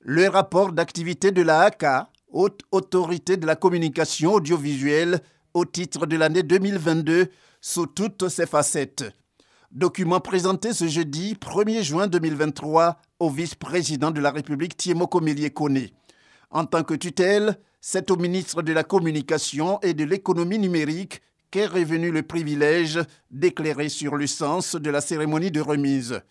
Le rapport d'activité de la ACA, Haute Autorité de la Communication Audiovisuelle, au titre de l'année 2022, sous toutes ses facettes. Document présenté ce jeudi 1er juin 2023 au vice-président de la République Thiemo Mélié-Koné. En tant que tutelle, c'est au ministre de la Communication et de l'Économie numérique qu'est revenu le privilège d'éclairer sur le sens de la cérémonie de remise.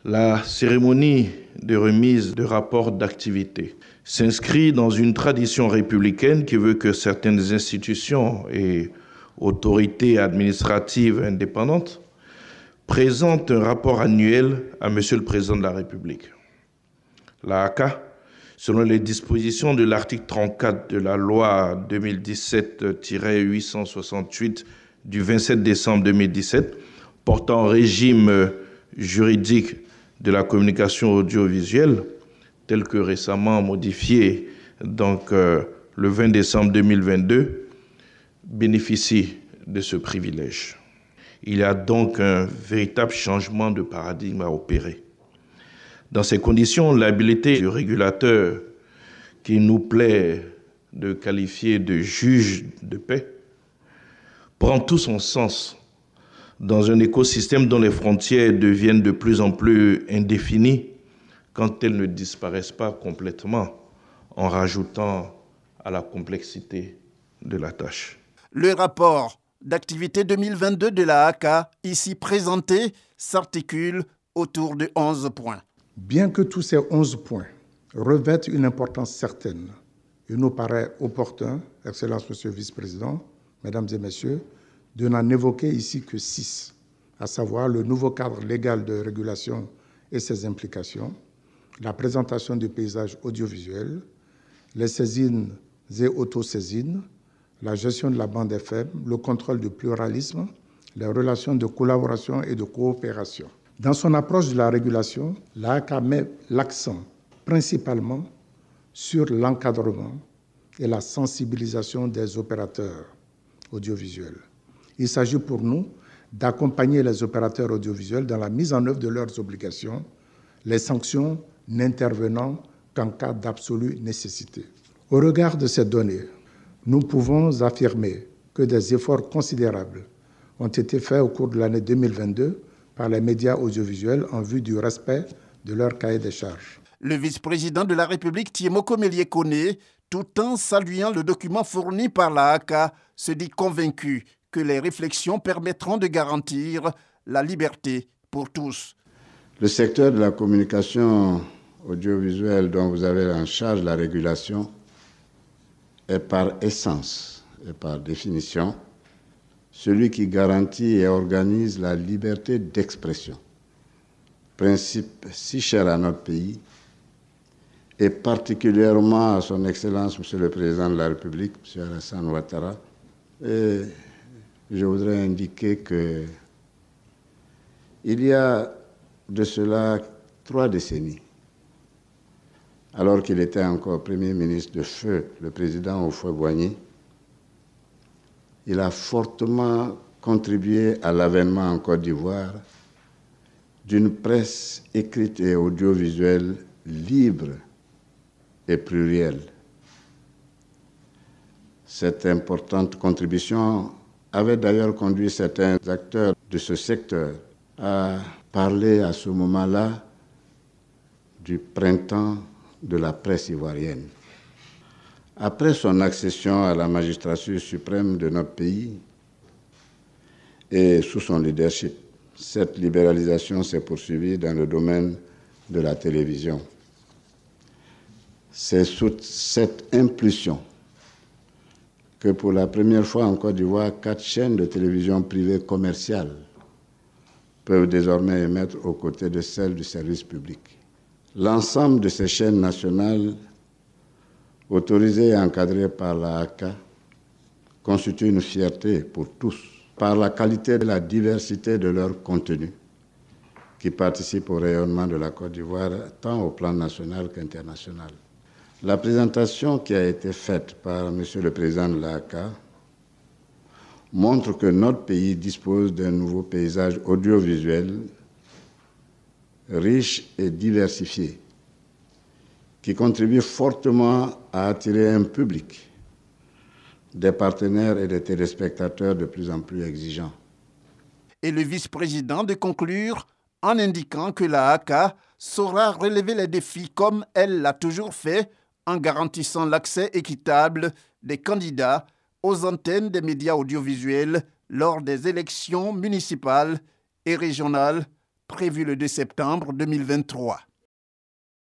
La cérémonie de remise de rapport d'activité s'inscrit dans une tradition républicaine qui veut que certaines institutions et autorités administratives indépendantes présentent un rapport annuel à Monsieur le Président de la République. La ACA, selon les dispositions de l'article 34 de la loi 2017-868 du 27 décembre 2017, portant régime juridique de la communication audiovisuelle, tel que récemment modifié le 20 décembre 2022, bénéficie de ce privilège. Il y a donc un véritable changement de paradigme à opérer. Dans ces conditions, l'habilité du régulateur, qui nous plaît de qualifier de juge de paix, prend tout son sens dans un écosystème dont les frontières deviennent de plus en plus indéfinies quand elles ne disparaissent pas complètement en rajoutant à la complexité de la tâche. Le rapport d'activité 2022 de la ACA, ici présenté, s'articule autour de 11 points. Bien que tous ces 11 points revêtent une importance certaine, il nous paraît opportun, Excellence Monsieur le Vice-président, Mesdames et Messieurs, de n'en évoquer ici que 6, à savoir le nouveau cadre légal de régulation et ses implications, la présentation du paysage audiovisuel, les saisines et autosaisines, la gestion de la bande FM, le contrôle du pluralisme, les relations de collaboration et de coopération. Dans son approche de la régulation, l'ACA met l'accent principalement sur l'encadrement et la sensibilisation des opérateurs audiovisuels. Il s'agit pour nous d'accompagner les opérateurs audiovisuels dans la mise en œuvre de leurs obligations, les sanctions n'intervenant qu'en cas d'absolue nécessité. Au regard de ces données, nous pouvons affirmer que des efforts considérables ont été faits au cours de l'année 2022 par les médias audiovisuels en vue du respect de leur cahier des charges. Le vice-président de la République Thiemo Mélié-Koné, tout en saluant le document fourni par la ACA, se dit convaincu que les réflexions permettront de garantir la liberté pour tous. Le secteur de la communication audiovisuelle dont vous avez en charge la régulation est par essence et par définition celui qui garantit et organise la liberté d'expression, principe si cher à notre pays et particulièrement à son Excellence Monsieur le Président de la République, M. Alassane Ouattara. Et je voudrais indiquer qu'il y a de cela 3 décennies, alors qu'il était encore Premier ministre de feu, le président Houphouët-Boigny, il a fortement contribué à l'avènement en Côte d'Ivoire d'une presse écrite et audiovisuelle libre et plurielle. Cette importante contribution avait d'ailleurs conduit certains acteurs de ce secteur à parler à ce moment-là du printemps de la presse ivoirienne. Après son accession à la magistrature suprême de notre pays et sous son leadership, cette libéralisation s'est poursuivie dans le domaine de la télévision. C'est sous cette impulsion que pour la première fois en Côte d'Ivoire, 4 chaînes de télévision privées commerciales peuvent désormais émettre aux côtés de celles du service public. L'ensemble de ces chaînes nationales, autorisées et encadrées par la ACA, constitue une fierté pour tous, par la qualité et la diversité de leur contenu, qui participent au rayonnement de la Côte d'Ivoire, tant au plan national qu'international. La présentation qui a été faite par M. le Président de l'ACA montre que notre pays dispose d'un nouveau paysage audiovisuel riche et diversifié, qui contribue fortement à attirer un public, des partenaires et des téléspectateurs de plus en plus exigeants. Et le vice-président de conclure en indiquant que la ACA saura relever les défis comme elle l'a toujours fait en garantissant l'accès équitable des candidats aux antennes des médias audiovisuels lors des élections municipales et régionales prévues le 2 septembre 2023.